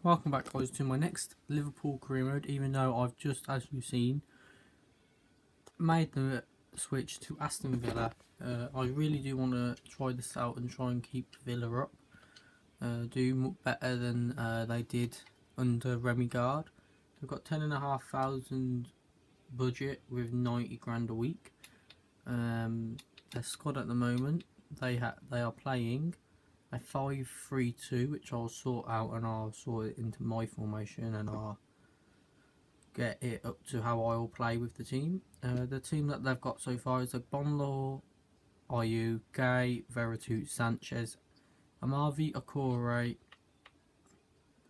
Welcome back, guys, to my next Liverpool career mode, even though I've just, as you've seen, made the switch to Aston Villa. I really do want to try this out and try and keep Villa up, do better than they did under Remy Gard. They've got 10,500 budget with 90 grand a week. Their squad at the moment, they are playing a 5-3-2, which I'll sort out and I'll sort it into my formation and I'll get it up to how I will play with the team. The team that they've got so far is Bonlaw, Ayew, Gay, Veretout, Sanchez, Amavi, Akore,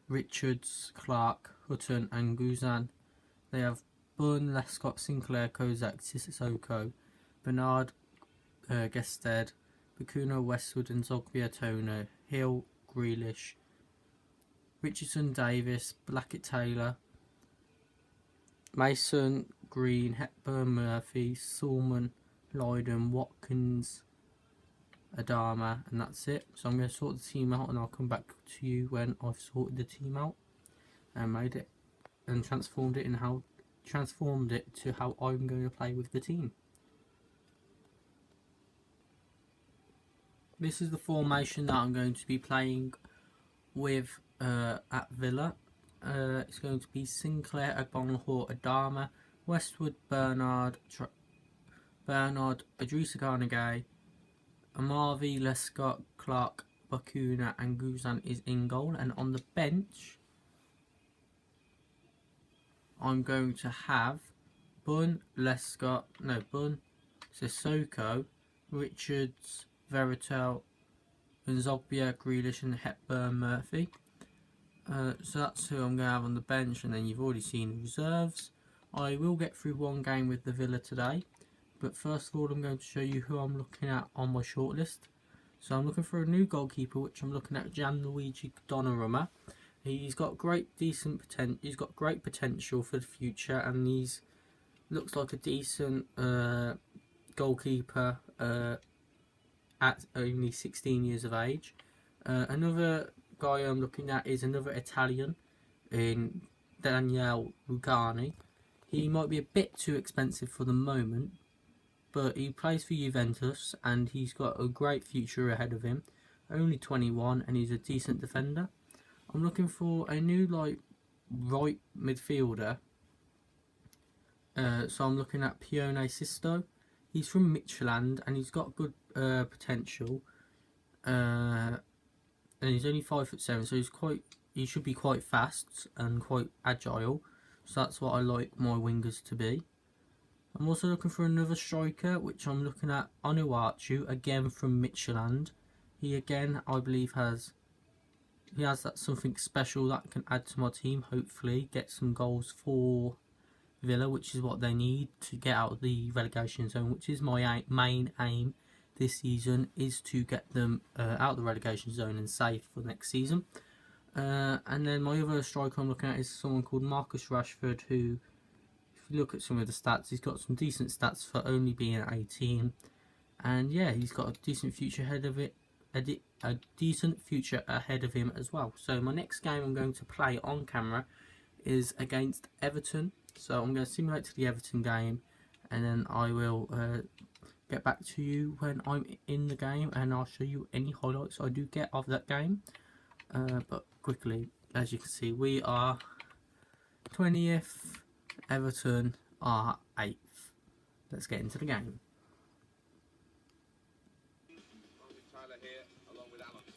Richards, Clark, Hutton and Guzan. They have Bunn, Lescott, Sinclair, Kozak, Sissoko, Bernard, Gested, Bakuna, Westwood and Zogbia, Toner, Hill, Grealish, Richardson, Davis, Blackett, Taylor, Mason, Green, Hepburn, Murphy, Sulman, Lydon, Watkins, Adama, and that's it. So I'm going to sort the team out and I'll come back to you when I've sorted the team out and made it and transformed it to how I'm going to play with the team. This is the formation that I'm going to be playing with at Villa. It's going to be Sinclair, Agbonlahor, Adama, Westwood, Bernard, Idrissa Gana Gueye, Amavi, Lescott, Clark, Bakuna and Guzan is in goal. And on the bench, I'm going to have Bunn, Sissoko, Richards, Veretout, and Zogbia, Grealish and Hepburn, Murphy. So that's who I'm going to have on the bench, and then you've already seen the reserves. I will get through one game with the Villa today, but first of all I'm going to show you who I'm looking at on my shortlist. So I'm looking for a new goalkeeper, which I'm looking at Gianluigi Donnarumma. He's got great potential for the future, and he's looks like a decent goalkeeper at only 16 years of age. Another guy I'm looking at is another Italian in Daniele Rugani. He might be a bit too expensive for the moment, but he plays for Juventus and he's got a great future ahead of him. Only 21 and he's a decent defender. I'm looking for a new right midfielder. So I'm looking at Pione Sisto. He's from Midtjylland and he's got good potential. And he's only 5'7", so he should be quite fast and quite agile. So that's what I like my wingers to be. I'm also looking for another striker, which I'm looking at Onuachu, again from Midtjylland. He again, I believe, has that something special that can add to my team. Hopefully, get some goals for Villa, which is what they need to get out of the relegation zone, which is my main aim this season, is to get them out of the relegation zone and safe for next season. And then my other striker I'm looking at is someone called Marcus Rashford, who, if you look at some of the stats, he's got some decent stats for only being 18, and yeah, he's got a decent future ahead of it. A decent future ahead of him as well. So my next game I'm going to play on camera is against Everton. So I'm going to simulate to the Everton game, and then I will get back to you when I'm in the game, and I'll show you any highlights I do get of that game. But quickly, as you can see, we are 20th, Everton are 8th. Let's get into the game.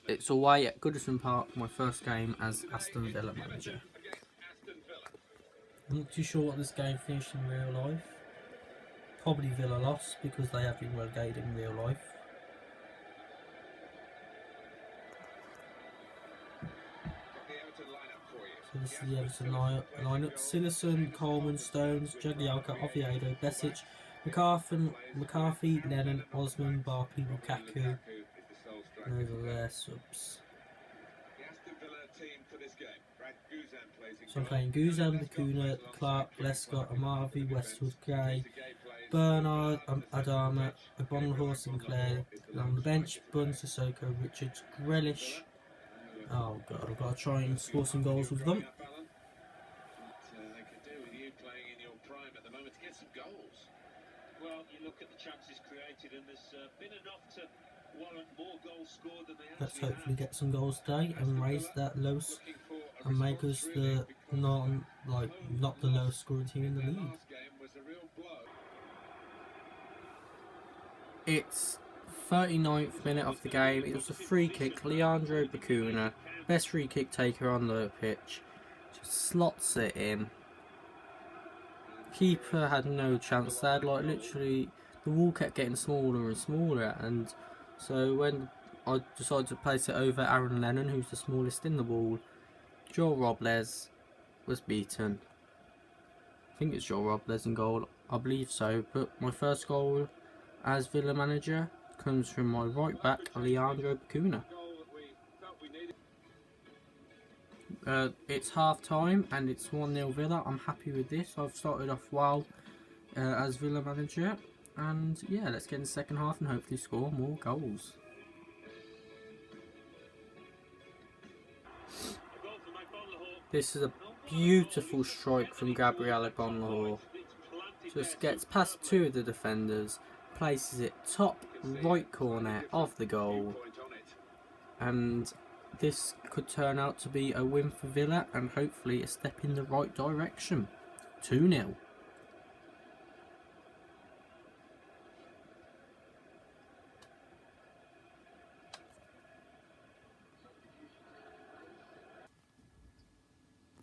It's away at Goodison Park, my first game as Aston Villa manager. I'm not too sure what this game finished in real life. Probably Villa lost because they have been relegated in real life. So this is the Everton lineup. Silerson, Coleman, Stones, Jagielka, Oviedo, Besic, McCarthy, Lennon, Osman, Barkley, Lukaku. And those are their subs. So I'm playing Guzan, Bakuna, Clark, Lescott, Amavi, Westwood, Gay, Bernard, Adama, Agbonlahor, Sinclair. And on the bench, Bunn, Sissoko, Richards, Grealish, Oh god, I've got to try and score some goals with them. They could do with you playing in your prime at the moment to get some goals. Well, you look at the chances created, and there's been enough to warrant more goals scored than they Let's actually hopefully have. get some goals today and raise that lowest and make us the not the lowest scoring team in the league. It's 39th minute of the game. It was a free kick. Leandro Bacuna, best free kick taker on the pitch, just slots it in. Keeper had no chance. They had literally, the wall kept getting smaller and smaller, and so when I decided to place it over Aaron Lennon, who's the smallest in the wall, Joel Robles was beaten. I think it's Joel Robles in goal, I believe so, but my first goal as Villa manager comes from my right back, Leandro Bacuna. It's half time and it's 1-0 Villa. I'm happy with this. I've started off well as Villa manager, and yeah, let's get in the second half and hopefully score more goals. This is a beautiful strike from Gabriel Agbonlahor. Just gets past two of the defenders, places it top right corner of the goal, and this could turn out to be a win for Villa and hopefully a step in the right direction. 2-0.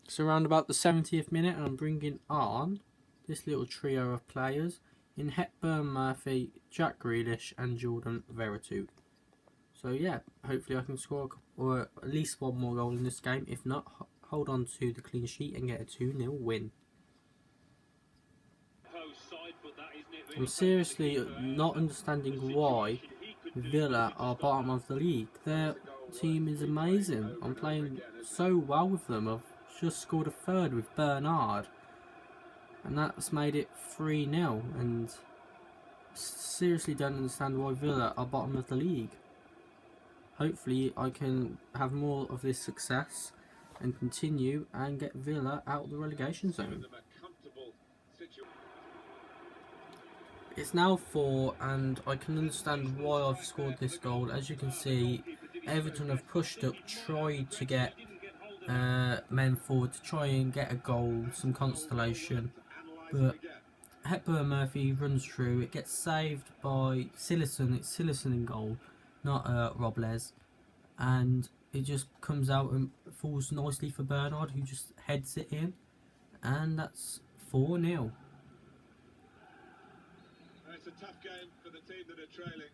So around about the 70th minute, I'm bringing on this little trio of players in Hepburn Murphy, Jack Grealish and Jordan Veretout. So yeah, hopefully I can score or at least one more goal in this game. If not, hold on to the clean sheet and get a 2-0 win. I'm seriously not understanding why Villa are bottom of the league. Their team is amazing. I'm playing so well with them. I've just scored a third with Bernard, and that's made it 3-0. And seriously don't understand why Villa are bottom of the league. Hopefully I can have more of this success and continue and get Villa out of the relegation zone. It's now 4 and I can understand why I've scored this goal. As you can see, Everton have pushed up, tried to get men forward to try and get a goal, some constellation, but Hepburn Murphy runs through, it gets saved by Silerson. It's Silerson in goal, not Robles, and it just comes out and falls nicely for Bernard, who just heads it in, and that's 4-0. It's a tough game for the team that are trailing.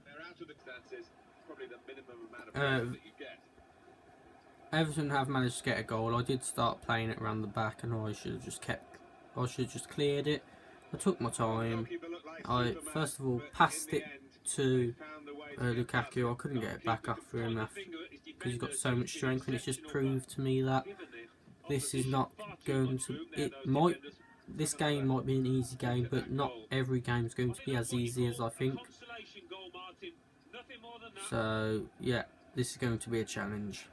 They're out of the stances. Probably the minimum amount of pressure that you get. Everton have managed to get a goal. I did start playing it around the back, and I should have just cleared it. I took my time. I first of all passed it to Lukaku. I couldn't get it back after him because he's got so much strength, and it's just proved to me that this is not going to. This game might be an easy game, but not every game is going to be as easy as I think. So yeah, this is going to be a challenge.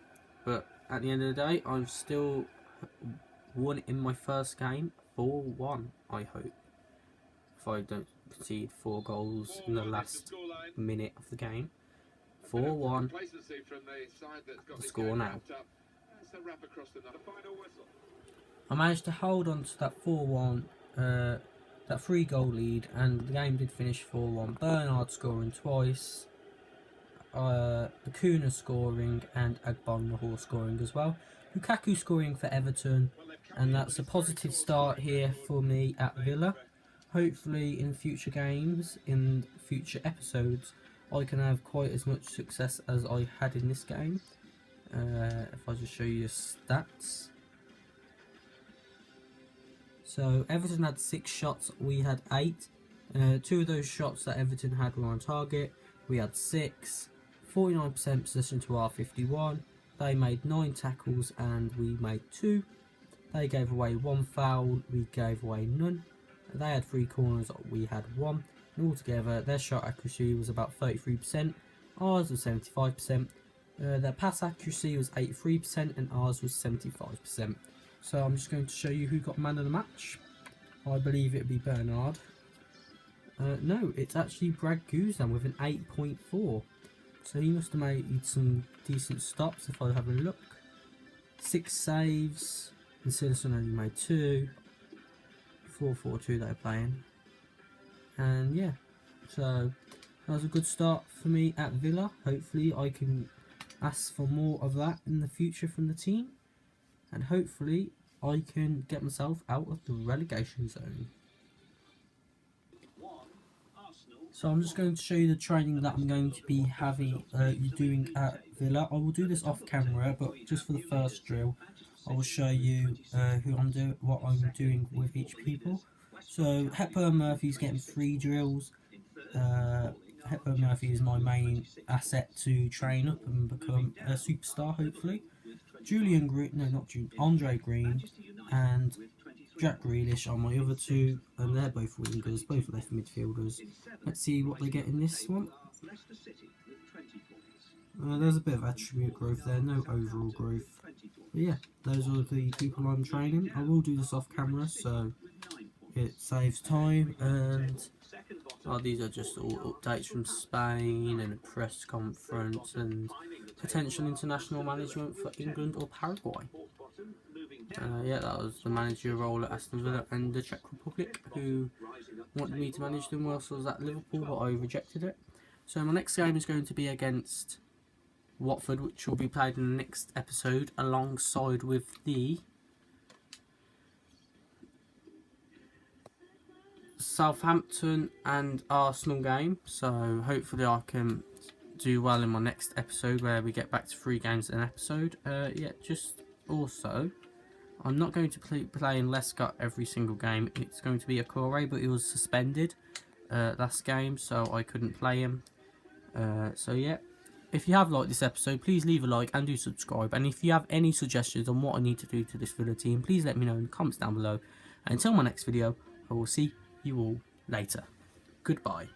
But at the end of the day, I've still won in my first game 4-1, I hope. If I don't concede 4 goals in the last minute of the game. 4-1, the score now. I managed to hold on to that 4-1, that 3-goal lead, and the game did finish 4-1. Bernard scoring twice, Bacuna scoring, and Agbonlahor scoring as well. Lukaku scoring for Everton, and that's a positive start here for me at Villa. Hopefully in future games, in future episodes, I can have quite as much success as I had in this game. If I just show you the stats. So Everton had 6 shots, we had 8. 2 of those shots that Everton had were on target. We had 6. 49% possession to our 51. They made 9 tackles and we made 2. They gave away 1 foul, we gave away none. They had 3 corners, we had 1. And altogether, their shot accuracy was about 33%. Ours was 75%. Their pass accuracy was 83% and ours was 75%. So I'm just going to show you who got man of the match. I believe it would be Bernard. No, it's actually Brad Guzan with an 8.4. So he must have made some decent stops if I have a look. 6 saves, and Citizen only made 2. 4-4-2 they're playing. And yeah, so that was a good start for me at Villa. Hopefully I can ask for more of that in the future from the team. And hopefully I can get myself out of the relegation zone. So I'm just going to show you the training that I'm going to be doing at Villa. I will do this off camera, but just for the first drill, I will show you what I'm doing with each people. So Hepburn Murphy's getting 3 drills. Hepburn Murphy is my main asset to train up and become a superstar, hopefully. Andre Green and Jack Grealish are my other 2, and they're both wingers, both left midfielders. Let's see what they get in this one. There's a bit of attribute growth there, no overall growth. But yeah, those are the people I'm training. I will do this off camera, so it saves time. And these are just all updates from Spain and a press conference and potential international management for England or Paraguay. Yeah, that was the manager role at Aston Villa and the Czech Republic, who wanted me to manage them whilst I was at Liverpool, but I rejected it. So my next game is going to be against Watford, which will be played in the next episode alongside with the Southampton and Arsenal game. So hopefully I can do well in my next episode where we get back to 3 games an episode. Yeah, just also, I'm not going to play in Lescott every single game. It's going to be Akore, but he was suspended last game, so I couldn't play him. So yeah, if you have liked this episode, please leave a like and do subscribe. And if you have any suggestions on what I need to do to this Villa team, please let me know in the comments down below. And until my next video, I will see you all later. Goodbye.